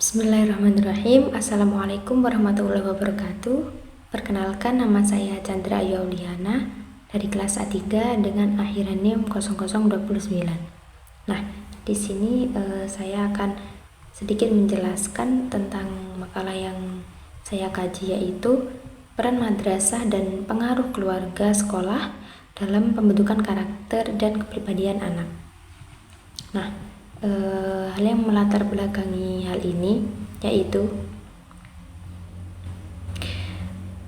Bismillahirrahmanirrahim. Assalamualaikum warahmatullahi wabarakatuh. Perkenalkan, nama saya Chandra Yauliana dari kelas A3 dengan akhiran NIM 0029. Nah, di sini saya akan sedikit menjelaskan tentang makalah yang saya kaji, yaitu peran madrasah dan pengaruh keluarga sekolah dalam pembentukan karakter dan kepribadian anak. Nah, hal yang melatar belakangi hal ini yaitu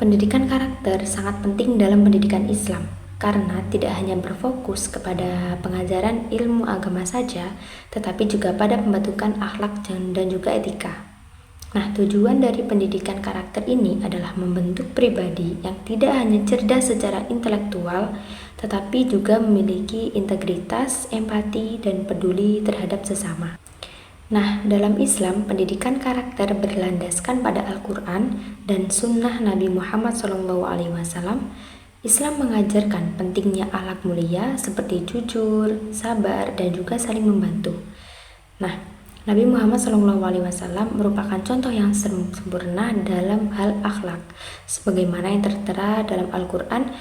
pendidikan karakter sangat penting dalam pendidikan Islam karena tidak hanya berfokus kepada pengajaran ilmu agama saja, tetapi juga pada pembentukan akhlak dan juga etika. Nah, tujuan dari pendidikan karakter ini adalah membentuk pribadi yang tidak hanya cerdas secara intelektual, tetapi juga memiliki integritas, empati, dan peduli terhadap sesama. Nah, dalam Islam, pendidikan karakter berlandaskan pada Al-Quran dan Sunnah Nabi Muhammad SAW. Islam mengajarkan pentingnya akhlak mulia seperti jujur, sabar, dan juga saling membantu. Nah, Nabi Muhammad SAW merupakan contoh yang sempurna dalam hal akhlak, sebagaimana yang tertera dalam Al-Quran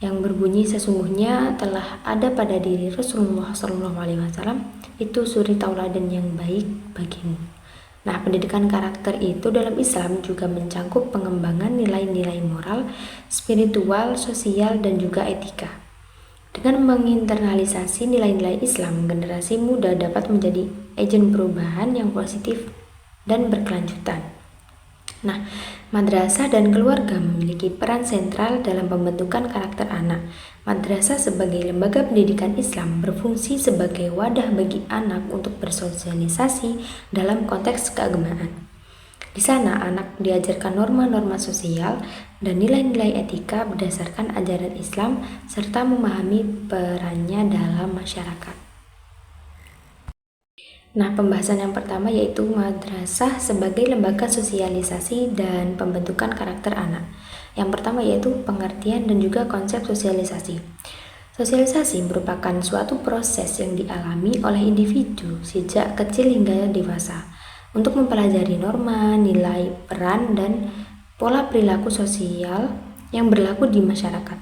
yang berbunyi, sesungguhnya telah ada pada diri Rasulullah SAW itu suri tauladan yang baik bagimu. Nah, pendidikan karakter itu dalam Islam juga mencakup pengembangan nilai-nilai moral, spiritual, sosial, dan juga etika. Dengan menginternalisasi nilai-nilai Islam, generasi muda dapat menjadi agen perubahan yang positif dan berkelanjutan. Nah, madrasah dan keluarga memiliki peran sentral dalam pembentukan karakter anak. Madrasah sebagai lembaga pendidikan Islam berfungsi sebagai wadah bagi anak untuk bersosialisasi dalam konteks keagamaan. Di sana, anak diajarkan norma-norma sosial dan nilai-nilai etika berdasarkan ajaran Islam serta memahami perannya dalam masyarakat. Nah, pembahasan yang pertama yaitu madrasah sebagai lembaga sosialisasi dan pembentukan karakter anak. Yang pertama yaitu pengertian dan juga konsep sosialisasi. Sosialisasi merupakan suatu proses yang dialami oleh individu sejak kecil hingga dewasa untuk mempelajari norma, nilai, peran, dan pola perilaku sosial yang berlaku di masyarakat.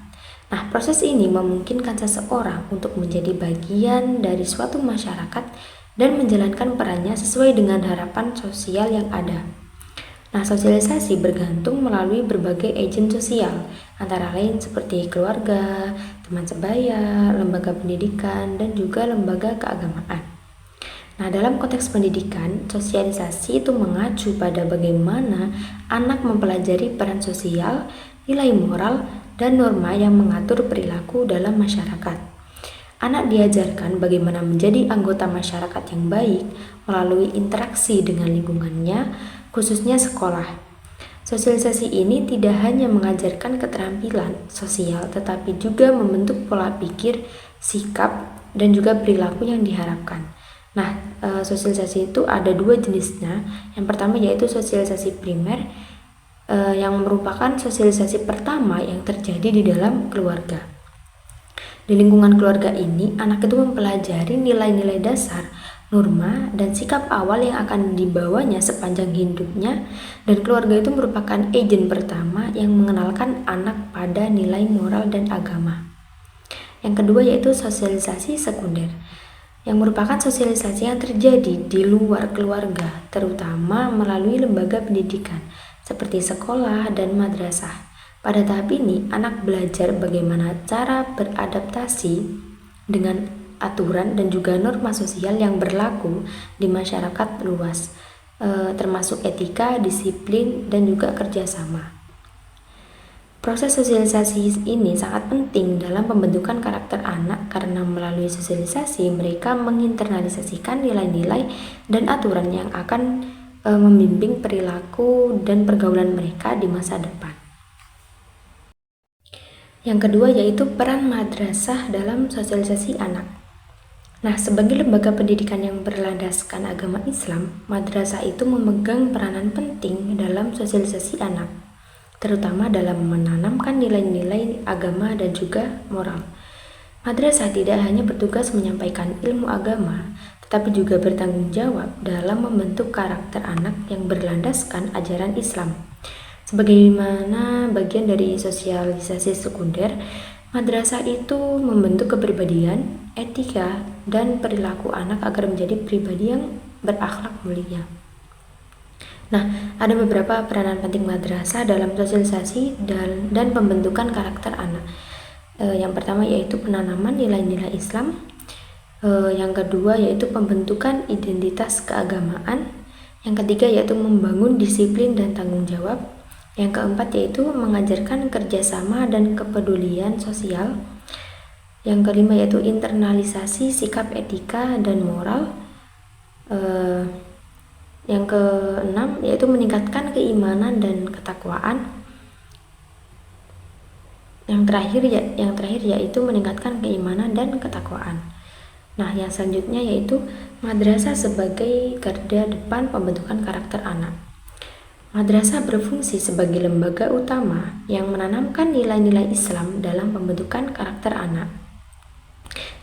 Nah, proses ini memungkinkan seseorang untuk menjadi bagian dari suatu masyarakat dan menjalankan perannya sesuai dengan harapan sosial yang ada. Nah, sosialisasi bergantung melalui berbagai agen sosial, antara lain seperti keluarga, teman sebaya, lembaga pendidikan, dan juga lembaga keagamaan. Nah, dalam konteks pendidikan, sosialisasi itu mengacu pada bagaimana anak mempelajari peran sosial, nilai moral, dan norma yang mengatur perilaku dalam masyarakat. Anak diajarkan bagaimana menjadi anggota masyarakat yang baik melalui interaksi dengan lingkungannya, khususnya sekolah. Sosialisasi ini tidak hanya mengajarkan keterampilan sosial, tetapi juga membentuk pola pikir, sikap, dan juga perilaku yang diharapkan. Nah, sosialisasi itu ada dua jenisnya. Yang pertama yaitu sosialisasi primer, yang merupakan sosialisasi pertama yang terjadi di dalam keluarga. Di lingkungan keluarga ini, anak itu mempelajari nilai-nilai dasar, norma, dan sikap awal yang akan dibawanya sepanjang hidupnya, dan keluarga itu merupakan agen pertama yang mengenalkan anak pada nilai moral dan agama. Yang kedua yaitu sosialisasi sekunder, yang merupakan sosialisasi yang terjadi di luar keluarga, terutama melalui lembaga pendidikan seperti sekolah dan madrasah. Pada tahap ini, anak belajar bagaimana cara beradaptasi dengan aturan dan juga norma sosial yang berlaku di masyarakat luas, termasuk etika, disiplin, dan juga kerjasama. Proses sosialisasi ini sangat penting dalam pembentukan karakter anak karena melalui sosialisasi mereka menginternalisasikan nilai-nilai dan aturan yang akan membimbing perilaku dan pergaulan mereka di masa depan. Yang kedua yaitu peran madrasah dalam sosialisasi anak. Nah, sebagai lembaga pendidikan yang berlandaskan agama Islam, madrasah itu memegang peranan penting dalam sosialisasi anak, terutama dalam menanamkan nilai-nilai agama dan juga moral. Madrasah tidak hanya bertugas menyampaikan ilmu agama, tapi juga bertanggung jawab dalam membentuk karakter anak yang berlandaskan ajaran Islam. Sebagaimana bagian dari sosialisasi sekunder, madrasah itu membentuk kepribadian, etika, dan perilaku anak agar menjadi pribadi yang berakhlak mulia. Nah, ada beberapa peranan penting madrasah dalam sosialisasi dan pembentukan karakter anak. Yang pertama yaitu penanaman nilai-nilai Islam. Yang kedua yaitu pembentukan identitas keagamaan. Yang ketiga yaitu membangun disiplin dan tanggung jawab. Yang keempat yaitu mengajarkan kerjasama dan kepedulian sosial. Yang kelima yaitu internalisasi sikap etika dan moral. Yang keenam yaitu meningkatkan keimanan dan ketakwaan. Yang terakhir yaitu meningkatkan keimanan dan ketakwaan. Nah, yang selanjutnya yaitu madrasah sebagai garda depan pembentukan karakter anak. Madrasah berfungsi sebagai lembaga utama yang menanamkan nilai-nilai Islam dalam pembentukan karakter anak.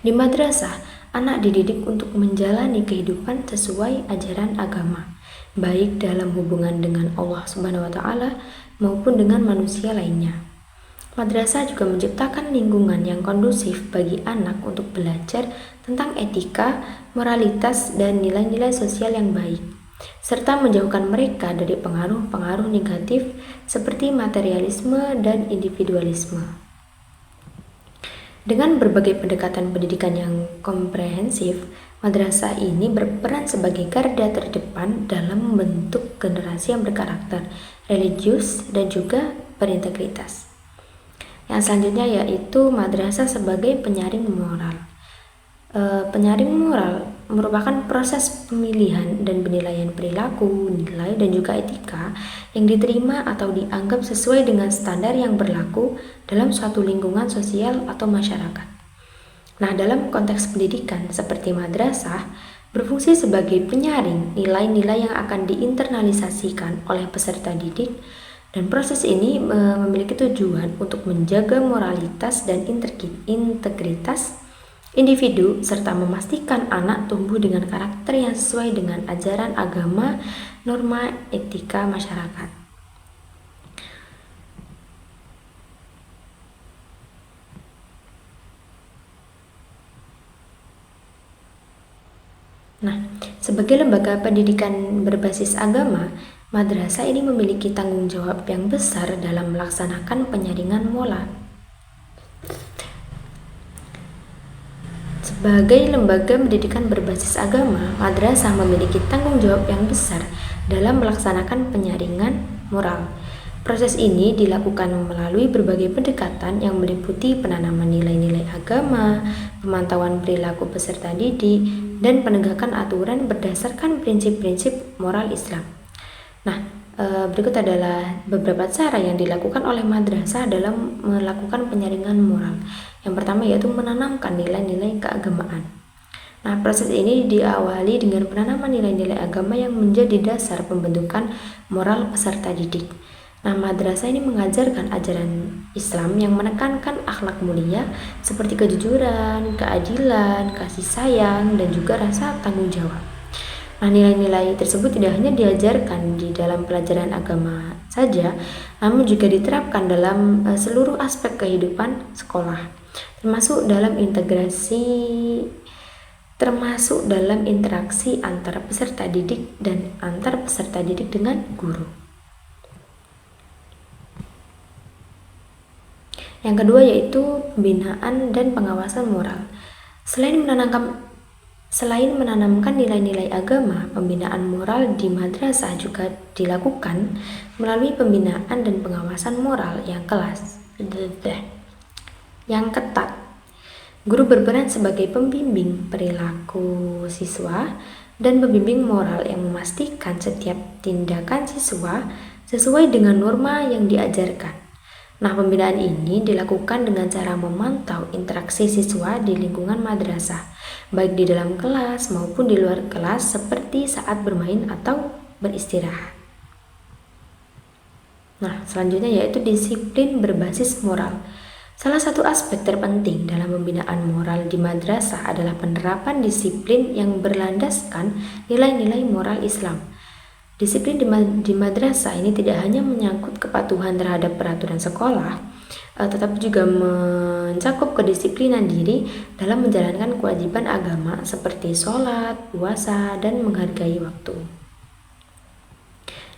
Di madrasah, anak dididik untuk menjalani kehidupan sesuai ajaran agama, baik dalam hubungan dengan Allah Subhanahu wa Ta'ala maupun dengan manusia lainnya. Madrasah juga menciptakan lingkungan yang kondusif bagi anak untuk belajar tentang etika, moralitas, dan nilai-nilai sosial yang baik, serta menjauhkan mereka dari pengaruh-pengaruh negatif seperti materialisme dan individualisme. Dengan berbagai pendekatan pendidikan yang komprehensif, madrasah ini berperan sebagai garda terdepan dalam membentuk generasi yang berkarakter, religius, dan juga berintegritas. Yang selanjutnya yaitu madrasah sebagai penyaring moral. Penyaring moral merupakan proses pemilihan dan penilaian perilaku, nilai, dan juga etika yang diterima atau dianggap sesuai dengan standar yang berlaku dalam suatu lingkungan sosial atau masyarakat. Nah, dalam konteks pendidikan seperti madrasah, berfungsi sebagai penyaring nilai-nilai yang akan diinternalisasikan oleh peserta didik, dan proses ini memiliki tujuan untuk menjaga moralitas dan integritas individu serta memastikan anak tumbuh dengan karakter yang sesuai dengan ajaran agama, norma etika masyarakat. Nah, sebagai lembaga pendidikan berbasis agama, madrasah ini memiliki tanggung jawab yang besar dalam melaksanakan penyaringan moral. Sebagai lembaga pendidikan berbasis agama, madrasah memiliki tanggung jawab yang besar dalam melaksanakan penyaringan moral. Proses ini dilakukan melalui berbagai pendekatan yang meliputi penanaman nilai-nilai agama, pemantauan perilaku peserta didik, dan penegakan aturan berdasarkan prinsip-prinsip moral Islam. Nah, berikut adalah beberapa cara yang dilakukan oleh madrasah dalam melakukan penyaringan moral. Yang pertama yaitu menanamkan nilai-nilai keagamaan. Nah, proses ini diawali dengan penanaman nilai-nilai agama yang menjadi dasar pembentukan moral peserta didik. Nah, madrasah ini mengajarkan ajaran Islam yang menekankan akhlak mulia seperti kejujuran, keadilan, kasih sayang, dan juga rasa tanggung jawab. Nah, nilai-nilai tersebut tidak hanya diajarkan di dalam pelajaran agama saja, namun juga diterapkan dalam seluruh aspek kehidupan sekolah, termasuk dalam interaksi antara peserta didik dan antar peserta didik dengan guru. Yang kedua yaitu pembinaan dan pengawasan moral. Selain menanamkan nilai-nilai agama, pembinaan moral di madrasah juga dilakukan melalui pembinaan dan pengawasan moral yang ketat. Guru berperan sebagai pembimbing perilaku siswa dan pembimbing moral yang memastikan setiap tindakan siswa sesuai dengan norma yang diajarkan. Nah, pembinaan ini dilakukan dengan cara memantau interaksi siswa di lingkungan madrasah, baik di dalam kelas maupun di luar kelas seperti saat bermain atau beristirahat. Nah, selanjutnya yaitu disiplin berbasis moral. Salah satu aspek terpenting dalam pembinaan moral di madrasah adalah penerapan disiplin yang berlandaskan nilai-nilai moral Islam. Disiplin di madrasah ini tidak hanya menyangkut kepatuhan terhadap peraturan sekolah, tetapi juga mencakup kedisiplinan diri dalam menjalankan kewajiban agama seperti sholat, puasa, dan menghargai waktu.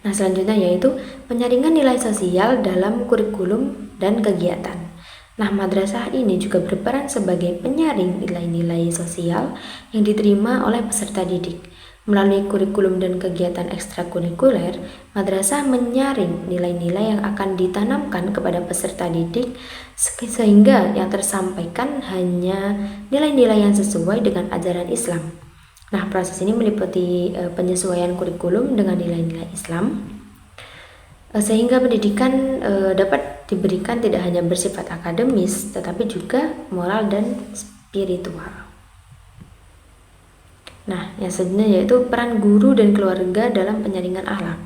Nah, selanjutnya yaitu penyaringan nilai sosial dalam kurikulum dan kegiatan. Nah, madrasah ini juga berperan sebagai penyaring nilai-nilai sosial yang diterima oleh peserta didik. Melalui kurikulum dan kegiatan ekstrakurikuler, madrasah menyaring nilai-nilai yang akan ditanamkan kepada peserta didik sehingga yang tersampaikan hanya nilai-nilai yang sesuai dengan ajaran Islam. Nah, proses ini meliputi penyesuaian kurikulum dengan nilai-nilai Islam, sehingga pendidikan dapat diberikan tidak hanya bersifat akademis, tetapi juga moral dan spiritual. Nah, yang selanjutnya yaitu peran guru dan keluarga dalam penyaringan akhlak.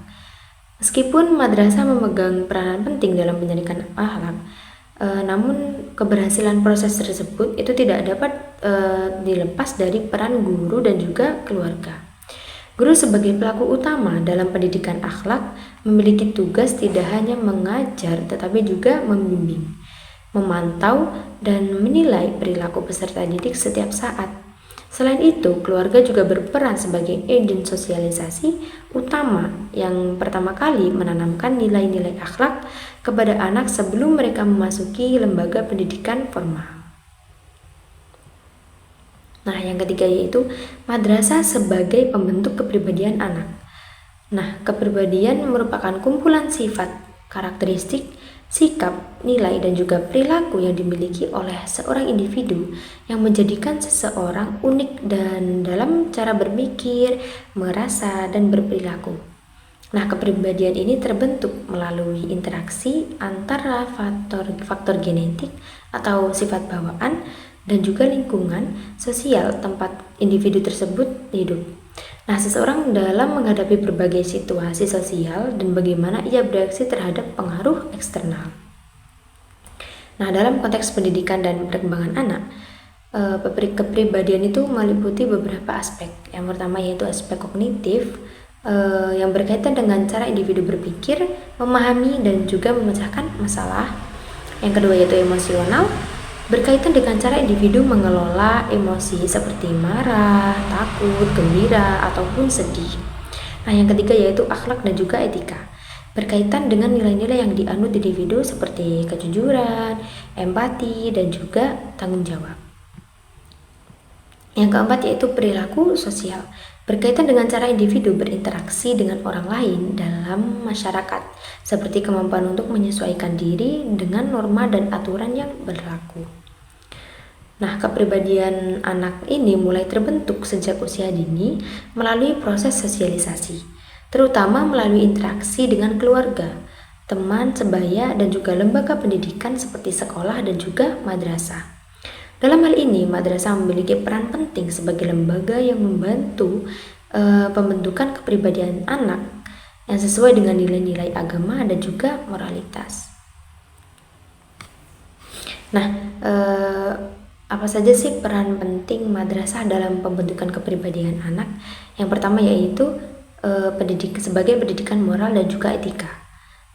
Meskipun madrasah memegang peranan penting dalam penyaringan akhlak, namun keberhasilan proses tersebut itu tidak dapat dilepas dari peran guru dan juga keluarga. Guru sebagai pelaku utama dalam pendidikan akhlak memiliki tugas tidak hanya mengajar tetapi juga membimbing, memantau, dan menilai perilaku peserta didik setiap saat. Selain itu, keluarga juga berperan sebagai agen sosialisasi utama yang pertama kali menanamkan nilai-nilai akhlak kepada anak sebelum mereka memasuki lembaga pendidikan formal. Nah, yang ketiga yaitu madrasah sebagai pembentuk kepribadian anak. Nah, kepribadian merupakan kumpulan sifat, karakteristik, sikap, nilai, dan juga perilaku yang dimiliki oleh seorang individu yang menjadikan seseorang unik dan dalam cara berpikir, merasa, dan berperilaku. Nah, kepribadian ini terbentuk melalui interaksi antara faktor genetik atau sifat bawaan dan juga lingkungan sosial tempat individu tersebut hidup. Nah, seseorang dalam menghadapi berbagai situasi sosial dan bagaimana ia bereaksi terhadap pengaruh eksternal. Nah, dalam konteks pendidikan dan perkembangan anak, kepribadian itu meliputi beberapa aspek. Yang pertama yaitu aspek kognitif, yang berkaitan dengan cara individu berpikir, memahami, dan juga memecahkan masalah. Yang kedua yaitu emosional, berkaitan dengan cara individu mengelola emosi seperti marah, takut, gembira, ataupun sedih. Nah, yang ketiga yaitu akhlak dan juga etika, berkaitan dengan nilai-nilai yang dianut individu seperti kejujuran, empati, dan juga tanggung jawab. Yang keempat yaitu perilaku sosial, berkaitan dengan cara individu berinteraksi dengan orang lain dalam masyarakat, seperti kemampuan untuk menyesuaikan diri dengan norma dan aturan yang berlaku. Nah, kepribadian anak ini mulai terbentuk sejak usia dini melalui proses sosialisasi, terutama melalui interaksi dengan keluarga, teman sebaya, dan juga lembaga pendidikan seperti sekolah dan juga madrasah. Dalam hal ini, madrasah memiliki peran penting sebagai lembaga yang membantu pembentukan kepribadian anak yang sesuai dengan nilai-nilai agama dan juga moralitas. Nah, apa saja sih peran penting madrasah dalam pembentukan kepribadian anak? Yang pertama yaitu sebagai pendidikan moral dan juga etika.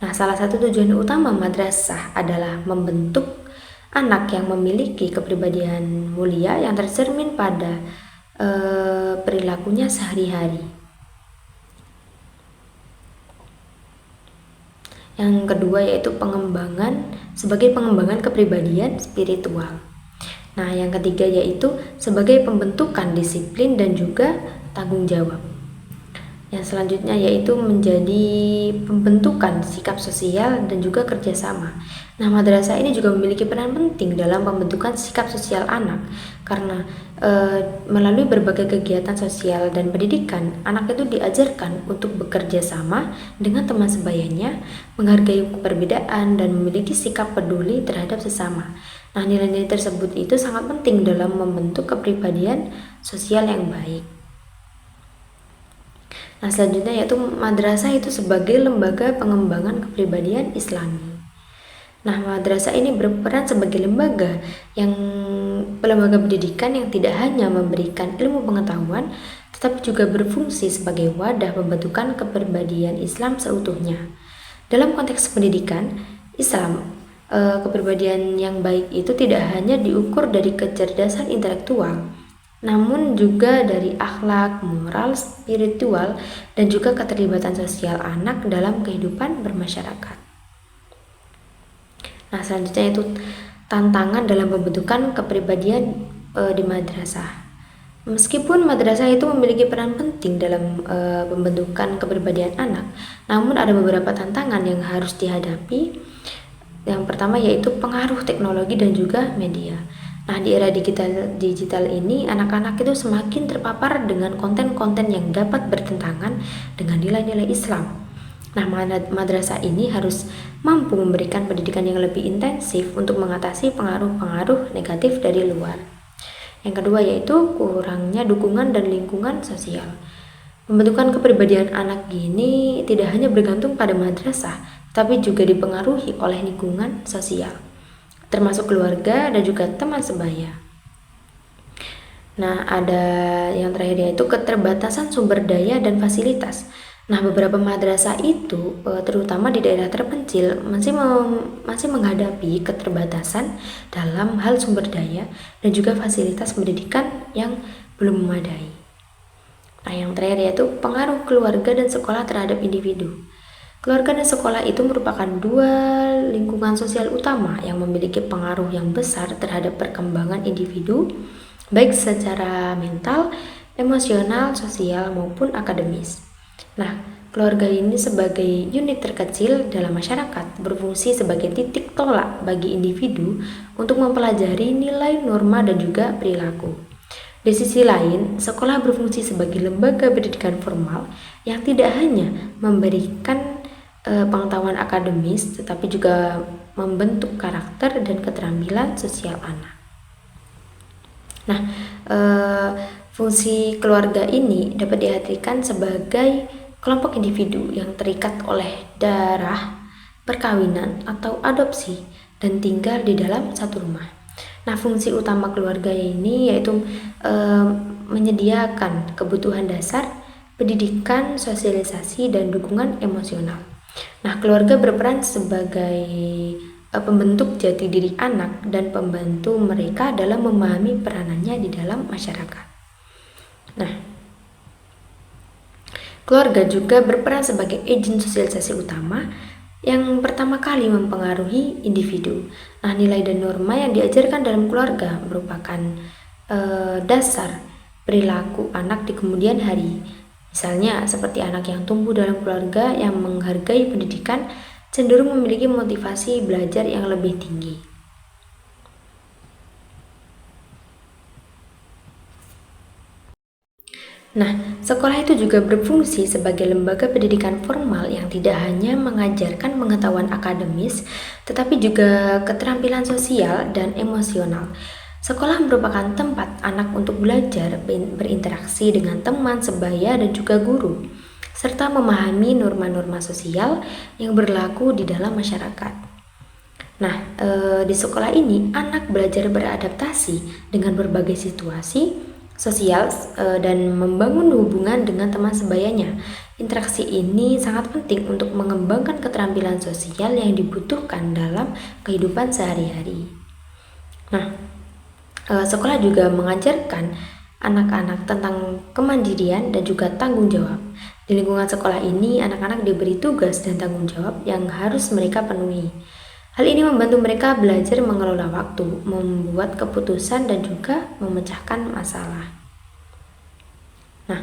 Nah, salah satu tujuan utama madrasah adalah membentuk anak yang memiliki kepribadian mulia yang tercermin pada perilakunya sehari-hari. Yang kedua yaitu sebagai pengembangan kepribadian spiritual. Nah, yang ketiga yaitu sebagai pembentukan disiplin dan juga tanggung jawab. Yang selanjutnya yaitu menjadi pembentukan sikap sosial dan juga kerjasama. Nah, madrasah ini juga memiliki peran penting dalam pembentukan sikap sosial anak karena melalui berbagai kegiatan sosial dan pendidikan, anak itu diajarkan untuk bekerja sama dengan teman sebayanya, menghargai perbedaan, dan memiliki sikap peduli terhadap sesama. Nah, nilai-nilai tersebut itu sangat penting dalam membentuk kepribadian sosial yang baik. Nah, selanjutnya yaitu madrasah itu sebagai lembaga pengembangan kepribadian Islami. Nah, madrasah ini berperan sebagai lembaga pendidikan yang tidak hanya memberikan ilmu pengetahuan, tetapi juga berfungsi sebagai wadah pembentukan kepribadian Islam seutuhnya. Dalam konteks pendidikan Islam, kepribadian yang baik itu tidak hanya diukur dari kecerdasan intelektual, namun juga dari akhlak, moral, spiritual, dan juga keterlibatan sosial anak dalam kehidupan bermasyarakat. Nah, selanjutnya itu tantangan dalam pembentukan kepribadian di madrasah. Meskipun madrasah itu memiliki peran penting dalam pembentukan kepribadian anak, namun ada beberapa tantangan yang harus dihadapi. Yang pertama yaitu pengaruh teknologi dan juga media. Nah, di era digital ini, anak-anak itu semakin terpapar dengan konten-konten yang dapat bertentangan dengan nilai-nilai Islam. Nah, madrasah ini harus mampu memberikan pendidikan yang lebih intensif untuk mengatasi pengaruh-pengaruh negatif dari luar. Yang kedua yaitu kurangnya dukungan dan lingkungan sosial. Pembentukan kepribadian anak ini tidak hanya bergantung pada madrasah, tapi juga dipengaruhi oleh lingkungan sosial, termasuk keluarga dan juga teman sebaya. Nah, ada yang terakhir yaitu keterbatasan sumber daya dan fasilitas. Nah, beberapa madrasah itu, terutama di daerah terpencil, masih menghadapi keterbatasan dalam hal sumber daya dan juga fasilitas pendidikan yang belum memadai. Nah, yang terakhir yaitu pengaruh keluarga dan sekolah terhadap individu. Keluarga dan sekolah itu merupakan dua lingkungan sosial utama yang memiliki pengaruh yang besar terhadap perkembangan individu, baik secara mental, emosional, sosial, maupun akademis. Nah, keluarga ini sebagai unit terkecil dalam masyarakat berfungsi sebagai titik tolak bagi individu untuk mempelajari nilai, norma, dan juga perilaku. Di sisi lain, sekolah berfungsi sebagai lembaga pendidikan formal yang tidak hanya memberikan pengetahuan akademis, tetapi juga membentuk karakter dan keterampilan sosial anak. Nah, fungsi keluarga ini dapat diartikan sebagai kelompok individu yang terikat oleh darah, perkawinan, atau adopsi dan tinggal di dalam satu rumah. Nah, fungsi utama keluarga ini yaitu menyediakan kebutuhan dasar, pendidikan, sosialisasi, dan dukungan emosional. Nah, keluarga berperan sebagai pembentuk jati diri anak dan pembantu mereka dalam memahami peranannya di dalam masyarakat. Nah, keluarga juga berperan sebagai agen sosialisasi utama yang pertama kali mempengaruhi individu. Nah, nilai dan norma yang diajarkan dalam keluarga merupakan dasar perilaku anak di kemudian hari. Misalnya, seperti anak yang tumbuh dalam keluarga yang menghargai pendidikan cenderung memiliki motivasi belajar yang lebih tinggi. Nah, sekolah itu juga berfungsi sebagai lembaga pendidikan formal yang tidak hanya mengajarkan pengetahuan akademis, tetapi juga keterampilan sosial dan emosional. Sekolah merupakan tempat anak untuk belajar, berinteraksi dengan teman sebaya dan juga guru, serta memahami norma-norma sosial yang berlaku di dalam masyarakat. Nah, di sekolah ini anak belajar beradaptasi dengan berbagai situasi sosial dan membangun hubungan dengan teman sebayanya. Interaksi ini sangat penting untuk mengembangkan keterampilan sosial yang dibutuhkan dalam kehidupan sehari-hari. Nah, sekolah juga mengajarkan anak-anak tentang kemandirian dan juga tanggung jawab. Di lingkungan sekolah ini, anak-anak diberi tugas dan tanggung jawab yang harus mereka penuhi. Hal ini membantu mereka belajar mengelola waktu, membuat keputusan, dan juga memecahkan masalah. Nah,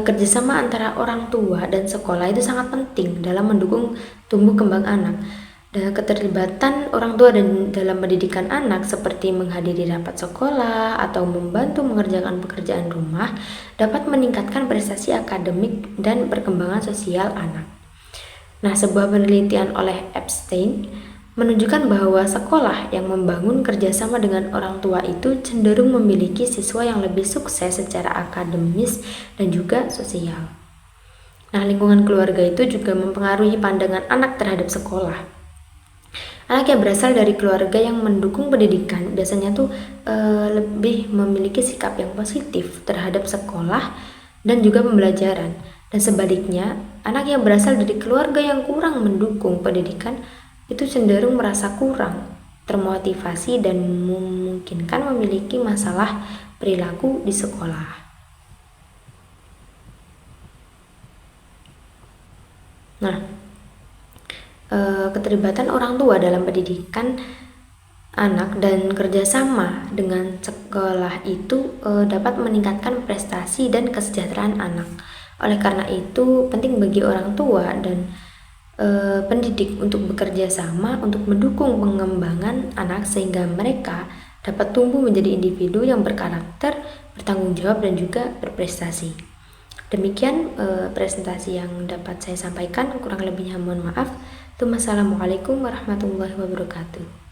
kerjasama antara orang tua dan sekolah itu sangat penting dalam mendukung tumbuh kembang anak. Dan keterlibatan orang tua dalam pendidikan anak seperti menghadiri rapat sekolah atau membantu mengerjakan pekerjaan rumah dapat meningkatkan prestasi akademik dan perkembangan sosial anak. Nah, sebuah penelitian oleh Epstein menunjukkan bahwa sekolah yang membangun kerjasama dengan orang tua itu cenderung memiliki siswa yang lebih sukses secara akademis dan juga sosial. Nah, lingkungan keluarga itu juga mempengaruhi pandangan anak terhadap sekolah. Anak yang berasal dari keluarga yang mendukung pendidikan biasanya tuh lebih memiliki sikap yang positif terhadap sekolah dan juga pembelajaran. Dan sebaliknya, anak yang berasal dari keluarga yang kurang mendukung pendidikan itu cenderung merasa kurang termotivasi dan memungkinkan memiliki masalah perilaku di sekolah. Nah, keterlibatan orang tua dalam pendidikan anak dan kerjasama dengan sekolah itu dapat meningkatkan prestasi dan kesejahteraan anak. Oleh karena itu, penting bagi orang tua dan pendidik untuk bekerja sama untuk mendukung pengembangan anak sehingga mereka dapat tumbuh menjadi individu yang berkarakter, bertanggung jawab dan juga berprestasi. Demikian presentasi yang dapat saya sampaikan, kurang lebihnya mohon maaf. Assalamualaikum warahmatullahi wabarakatuh.